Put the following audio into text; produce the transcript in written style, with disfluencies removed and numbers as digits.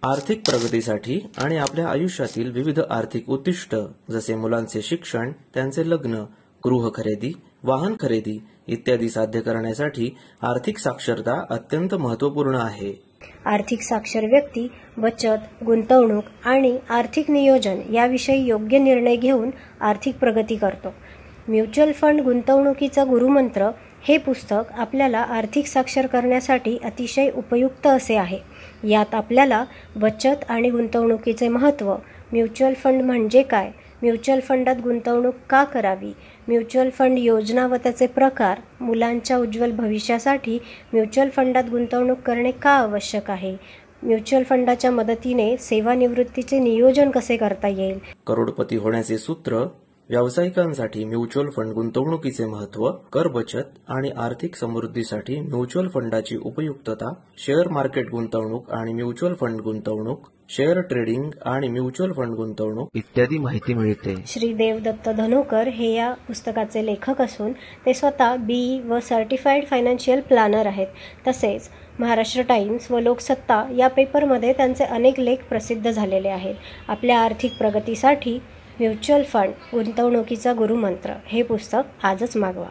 आर्थिक प्रगतीसाठी आणि आपल्या आयुष्यातील विविध आर्थिक उद्दिष्ट जसे मुलांचे शिक्षण, त्यांचे लग्न, गृह खरेदी, वाहन खरेदी इत्यादी साध्य करण्यासाठी आर्थिक साक्षरता अत्यंत महत्त्वपूर्ण आहे. आर्थिक साक्षर व्यक्ती बचत, गुंतवणूक आणि आर्थिक नियोजन याविषयी योग्य निर्णय घेऊन आर्थिक प्रगती करतो. म्युच्युअल फंड गुंतवणुकीचा गुरुमंत्र हे पुस्तक आपल्याला आर्थिक साक्षर करण्यासाठी अतिशय उपयुक्त असे आहे. यात आपल्याला बचत आणि गुंतवणुकीचे महत्त्व, म्युच्युअल फंड म्हणजे काय, म्युच्युअल फंडात गुंतवणूक का करावी, म्युच्युअल फंड योजना व त्याचे प्रकार, मुलांच्या उज्ज्वल भविष्यासाठी म्युच्युअल फंडात गुंतवणूक करणे का आवश्यक आहे, म्युच्युअल फंडाच्या मदतीने सेवानिवृत्तीचे नियोजन कसे करता येईल, करोडपती होण्याचे सूत्र, व्यावसायिकांसाठी म्युच्युअल फंड गुंतवणुकीचे महत्त्व, कर बचत आणि आर्थिक समृद्धीसाठी म्युच्युअल फंडाची उपयुक्तता, शेअर मार्केट गुंतवणूक आणि म्युच्युअल फंड गुंतवणूक, शेअर ट्रेडिंग आणि म्युच्युअल फंड गुंतवणूक इत्यादी माहिती मिळते. श्री देवदत्त धनोकर हे या पुस्तकाचे लेखक असून ते स्वतः BE व सर्टिफाईड फायनान्शियल प्लॅनर आहेत. तसेच महाराष्ट्र टाइम्स व लोकसत्ता या पेपरमध्ये त्यांचे अनेक लेख प्रसिद्ध झालेले आहेत. आपल्या आर्थिक प्रगतीसाठी म्युच्युअल फंड गुंतवणुकीचा गुरुमंत्र हे पुस्तक आजच मागवा.